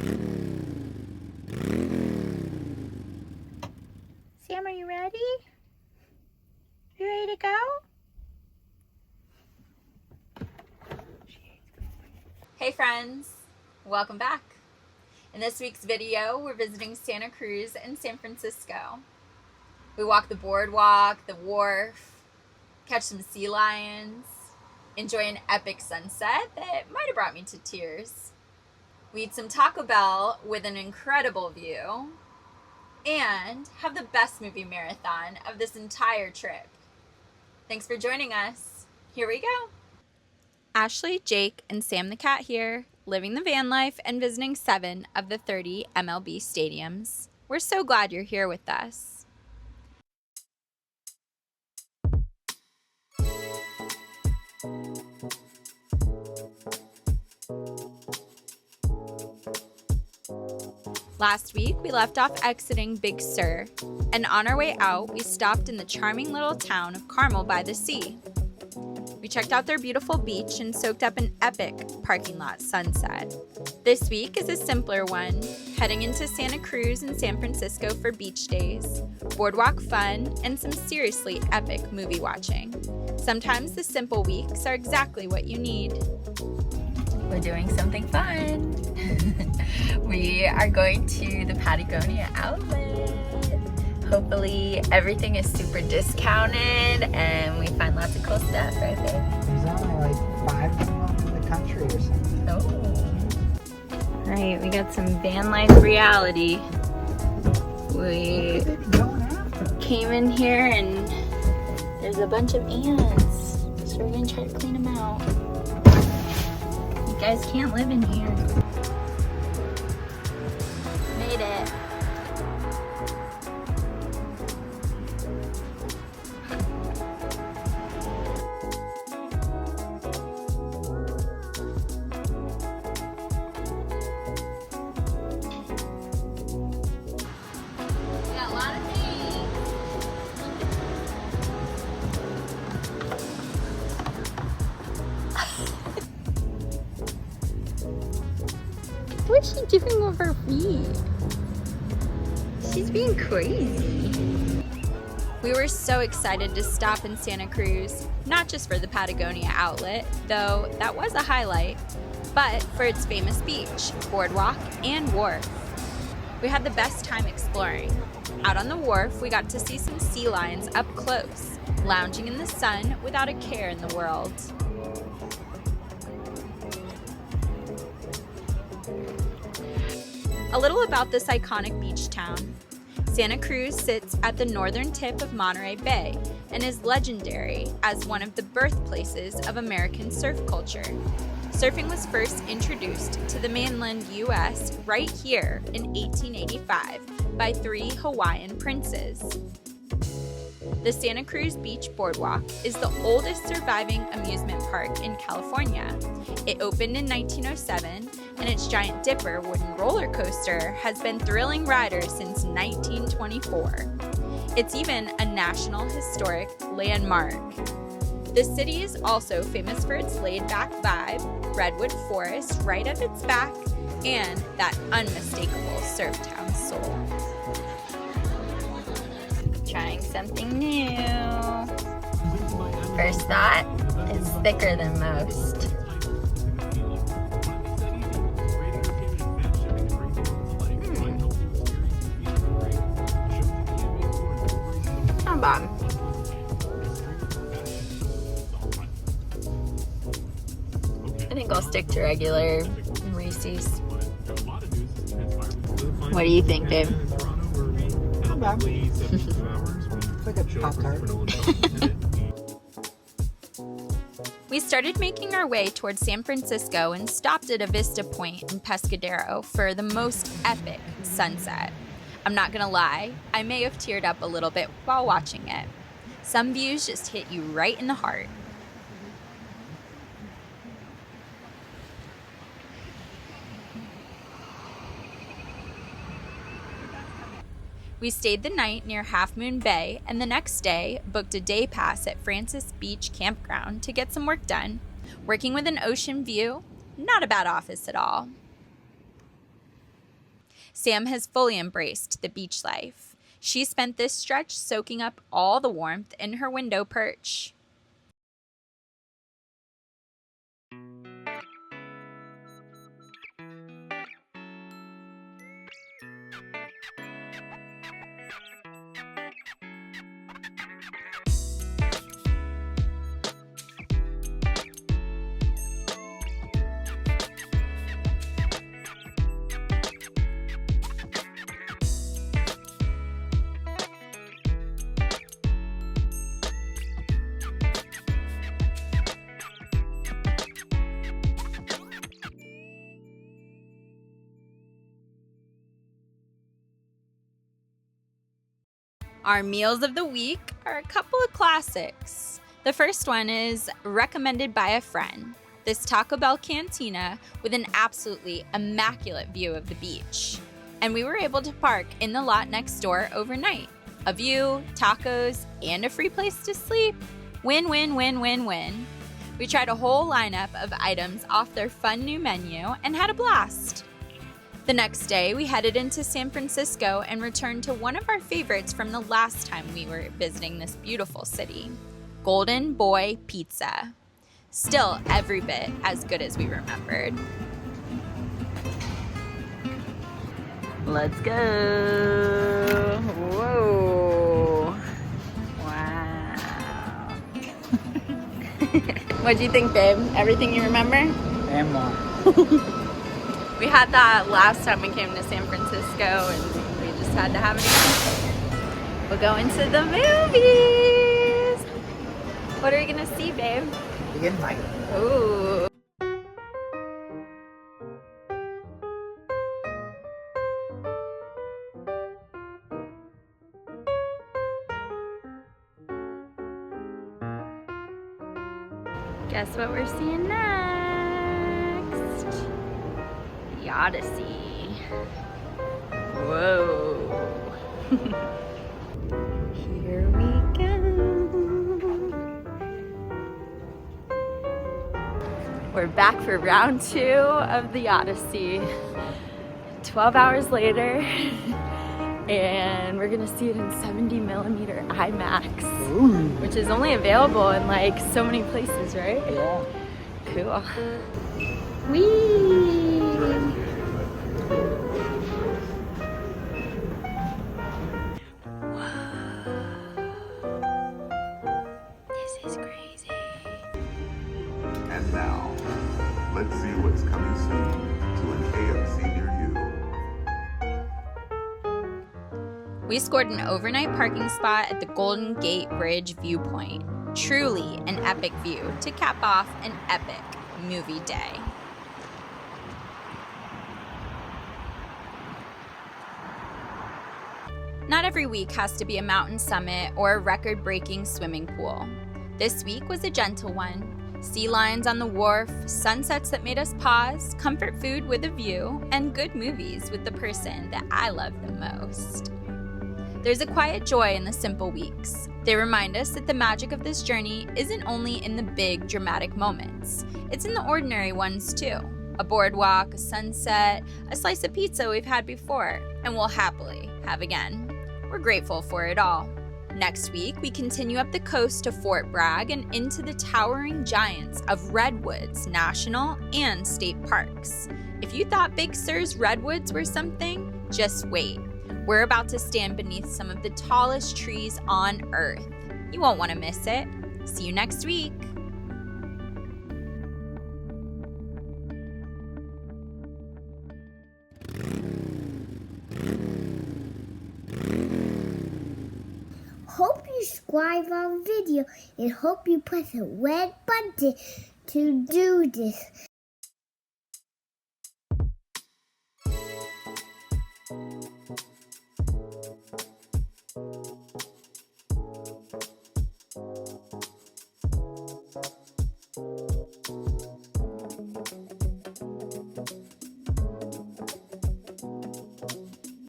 Sam, are you ready? You ready to go? Hey friends, welcome back. In this week's video, we're visiting Santa Cruz and San Francisco. We walk the boardwalk, the wharf, catch some sea lions, enjoy an epic sunset that might have brought me to tears. We eat some Taco Bell with an incredible view, and have the best movie marathon of this entire trip. Thanks for joining us. Here we go. Ashley, Jake, and Sam the cat here, living the van life and visiting 7 of the 30 MLB stadiums. We're so glad you're here with us. Last week, we left off exiting Big Sur, and on our way out, we stopped in the charming little town of Carmel-by-the-Sea. We checked out their beautiful beach and soaked up an epic parking lot sunset. This week is a simpler one, heading into Santa Cruz and San Francisco for beach days, boardwalk fun, and some seriously epic movie watching. Sometimes the simple weeks are exactly what you need. We're doing something fun. We are going to the Patagonia outlet. Hopefully everything is super discounted and we find lots of cool stuff, right there. There's only like 5 of them in the country or something. Oh. Right, we got some van life reality. We came in here and there's a bunch of ants. So we're gonna try to clean them out. You guys can't live in here. Made it. What's she doing with her feet? She's being crazy. We were so excited to stop in Santa Cruz, not just for the Patagonia outlet, though that was a highlight, but for its famous beach, boardwalk, and wharf. We had the best time exploring. Out on the wharf, we got to see some sea lions up close, lounging in the sun without a care in the world. A little about this iconic beach town. Santa Cruz sits at the northern tip of Monterey Bay and is legendary as one of the birthplaces of American surf culture. Surfing was first introduced to the mainland U.S. right here in 1885 by 3 Hawaiian princes. The Santa Cruz Beach Boardwalk is the oldest surviving amusement park in California. It opened in 1907, and its Giant Dipper wooden roller coaster has been thrilling riders since 1924. It's even a National Historic Landmark. The city is also famous for its laid-back vibe, redwood forest right at its back, and that unmistakable surf town soul. Trying something new. First thought, it's thicker than most. Not bad. I think I'll stick to regular Reese's. What do you think, babe? Not bad. It's like a Pop-Tart. We started making our way towards San Francisco and stopped at a vista point in Pescadero for the most epic sunset. I'm not gonna lie, I may have teared up a little bit while watching it. Some views just hit you right in the heart. We stayed the night near Half Moon Bay and the next day booked a day pass at Francis Beach Campground to get some work done. Working with an ocean view, not a bad office at all. Sam has fully embraced the beach life. She spent this stretch soaking up all the warmth in her window perch. Our meals of the week are a couple of classics. The first one is recommended by a friend. This Taco Bell cantina with an absolutely immaculate view of the beach. And we were able to park in the lot next door overnight. A view, tacos, and a free place to sleep. Win, win, win, win, win. We tried a whole lineup of items off their fun new menu and had a blast. The next day, we headed into San Francisco and returned to one of our favorites from the last time we were visiting this beautiful city, Golden Boy Pizza. Still every bit as good as we remembered. Let's go. Whoa. Wow. What'd you think, babe? Everything you remember? And more. We had that last time we came to San Francisco and we just had to have it again. We'll go into the movies. What are we gonna see, babe? The Invite. Ooh. Guess what we're seeing next? The Odyssey. Whoa. Here we go. We're back for round 2 of the Odyssey. 12 hours later, and we're gonna see it in 70mm IMAX, Ooh. which is only available in like so many places, right? Yeah. Cool. Whee! This is crazy. And now, let's see what's coming soon to an AMC near you. We scored an overnight parking spot at the Golden Gate Bridge viewpoint. Truly an epic view to cap off an epic movie day. Not every week has to be a mountain summit or a record-breaking swimming pool. This week was a gentle one. Sea lions on the wharf, sunsets that made us pause, comfort food with a view, and good movies with the person that I love the most. There's a quiet joy in the simple weeks. They remind us that the magic of this journey isn't only in the big, dramatic moments. It's in the ordinary ones too. A boardwalk, a sunset, a slice of pizza we've had before, and we'll happily have again. We're grateful for it all. Next week, we continue up the coast to Fort Bragg and into the towering giants of redwoods, national and state parks. If you thought Big Sur's redwoods were something, just wait. We're about to stand beneath some of the tallest trees on Earth. You won't want to miss it. See you next week. Hope you subscribe our video and hope you press the red button to do this.